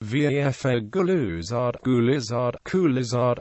Vafa Guluzade,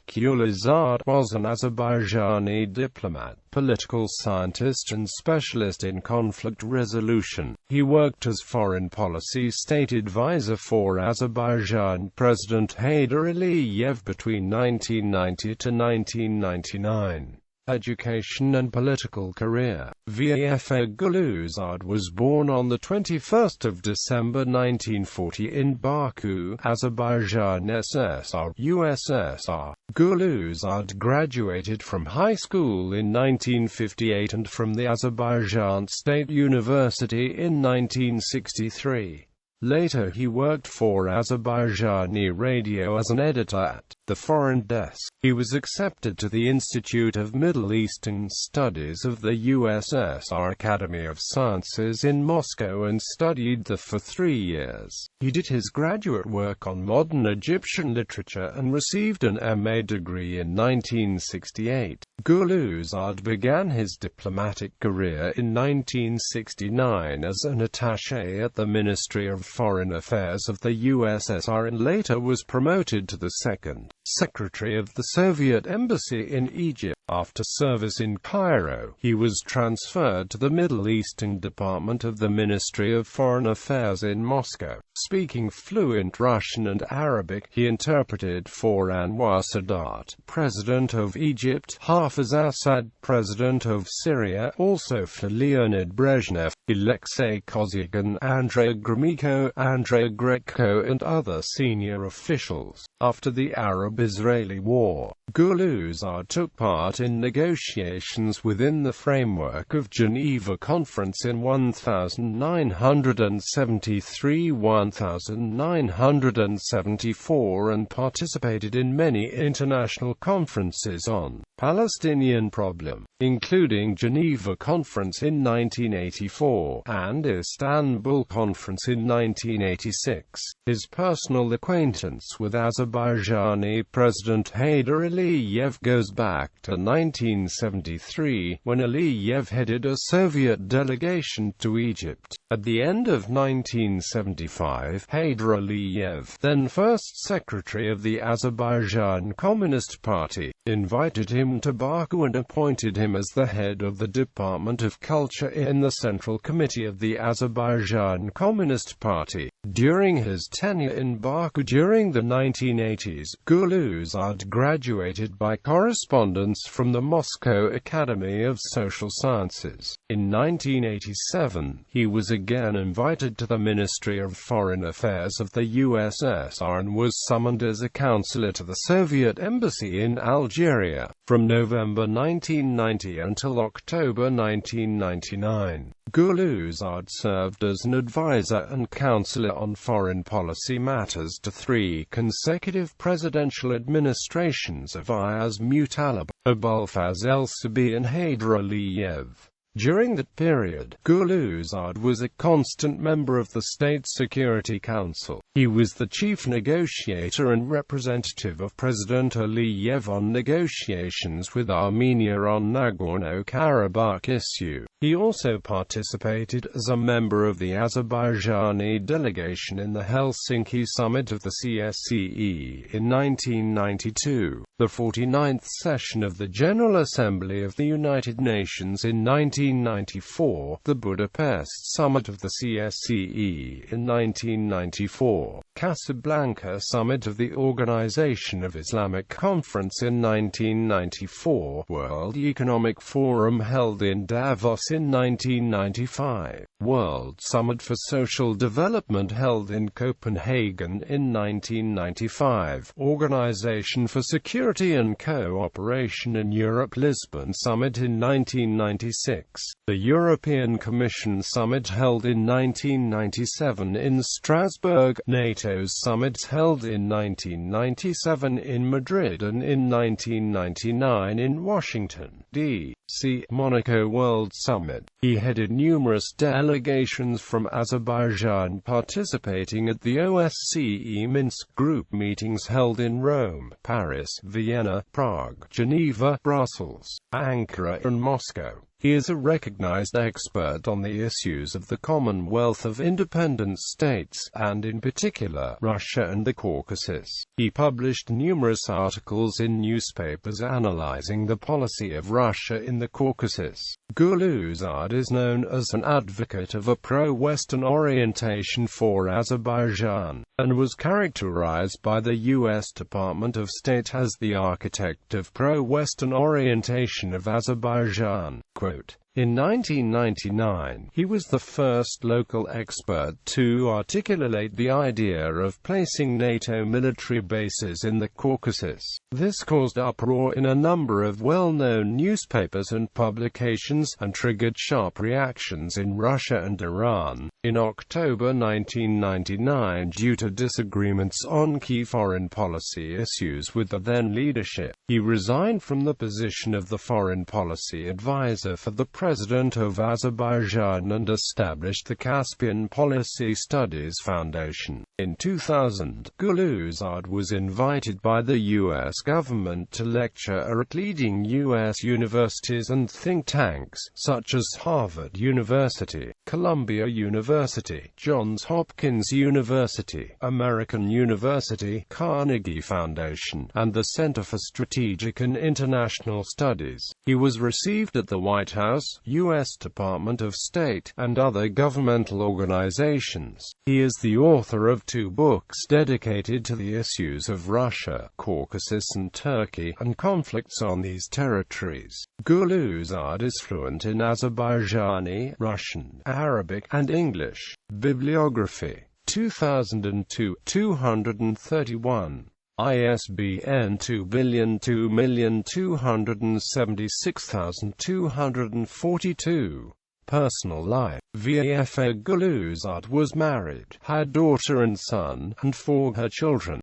Qulizade was an Azerbaijani diplomat, political scientist and specialist in conflict resolution. He worked as foreign policy state advisor for Azerbaijan President Heydar Aliyev between 1990 to 1999. Education and political career. Vafa Guluzade was born on 21 December 1940 in Baku, Azerbaijan SSR, USSR. Guluzade graduated from high school in 1958 and from the Azerbaijan State University in 1963. Later he worked for Azerbaijani radio as an editor at the Foreign Desk. He was accepted to the Institute of Middle Eastern Studies of the USSR Academy of Sciences in Moscow and studied there for 3 years. He did his graduate work on modern Egyptian literature and received an MA degree in 1968. Guluzade began his diplomatic career in 1969 as an attaché at the Ministry of Foreign Affairs of the USSR and later was promoted to the second secretary of the Soviet Embassy in Egypt. After service in Cairo, he was transferred to the Middle Eastern Department of the Ministry of Foreign Affairs in Moscow. Speaking fluent Russian and Arabic, he interpreted for Anwar Sadat, President of Egypt, Hafez Assad, President of Syria, also for Leonid Brezhnev, Alexei Kosygin, Andrei Gromyko, Andrei Grechko and other senior officials. After the Arab-Israeli War, Guluzade took part in negotiations within the framework of Geneva Conference in 1973–1974 and participated in many international conferences on Palestinian problem, including Geneva Conference in 1984 and Istanbul Conference in 1986. His personal acquaintance with Azerbaijani President Heydar Aliyev goes back to 1973, when Aliyev headed a Soviet delegation to Egypt. At the end of 1975, Heydar Aliyev, then first secretary of the Azerbaijan Communist Party, invited him to Baku and appointed him as the head of the Department of Culture in the Central Committee of the Azerbaijan Communist Party. During his tenure in Baku during the 1980s, Guluzade graduated by correspondence from the Moscow Academy of Social Sciences. In 1987, he was again invited to the Ministry of Foreign Affairs of the USSR and was summoned as a counselor to the Soviet Embassy in Algeria, from November 1990 until October 1999. Guluzade served as an advisor and counselor on foreign policy matters to 3 consecutive presidential administrations of Ayaz Mutalib, Abulfaz El-Sabi and Heydar Aliyev. During that period, Guluzade was a constant member of the State Security Council. He was the chief negotiator and representative of President Aliyev on negotiations with Armenia on Nagorno-Karabakh issue. He also participated as a member of the Azerbaijani delegation in the Helsinki summit of the CSCE in 1992, the 49th session of the General Assembly of the United Nations in 1994, the Budapest summit of the CSCE in 1994, Casablanca summit of the Organization of Islamic Conference in 1994, World Economic Forum held in Davos in 1995, World Summit for Social Development held in Copenhagen in 1995, Organization for Security and Cooperation in Europe Lisbon Summit in 1996, the European Commission Summit held in 1997 in Strasbourg, NATO's summits held in 1997 in Madrid and in 1999 in Washington, D.C. Monaco World Summit. He headed numerous delegations from Azerbaijan participating at the OSCE Minsk Group meetings held in Rome, Paris, Vienna, Prague, Geneva, Brussels, Ankara and Moscow. He is a recognized expert on the issues of the Commonwealth of Independent States, and in particular, Russia and the Caucasus. He published numerous articles in newspapers analyzing the policy of Russia in the Caucasus. Goulizade is known as an advocate of a pro-Western orientation for Azerbaijan, and was characterized by the U.S. Department of State as the architect of pro-Western orientation of Azerbaijan. Quote, in 1999, he was the first local expert to articulate the idea of placing NATO military bases in the Caucasus. This caused uproar in a number of well-known newspapers and publications, and triggered sharp reactions in Russia and Iran. In October 1999, due to disagreements on key foreign policy issues with the then leadership, he resigned from the position of the foreign policy advisor for the President of Azerbaijan and established the Caspian Policy Studies Foundation. In 2000, Goulizade was invited by the U.S. government to lecture at leading U.S. universities and think tanks, such as Harvard University, Columbia University, Johns Hopkins University, American University, Carnegie Foundation, and the Center for Strategic and International Studies. He was received at the White House, U.S. Department of State, and other governmental organizations. He is the author of 2 books dedicated to the issues of Russia, Caucasus and Turkey, and conflicts on these territories. Goulizade is fluent in Azerbaijani, Russian, Arabic, and English. Bibliography 2002, 231. ISBN 20022762242. Personal life. Vafa Guluzade was married, had daughter and son, and 4 her children.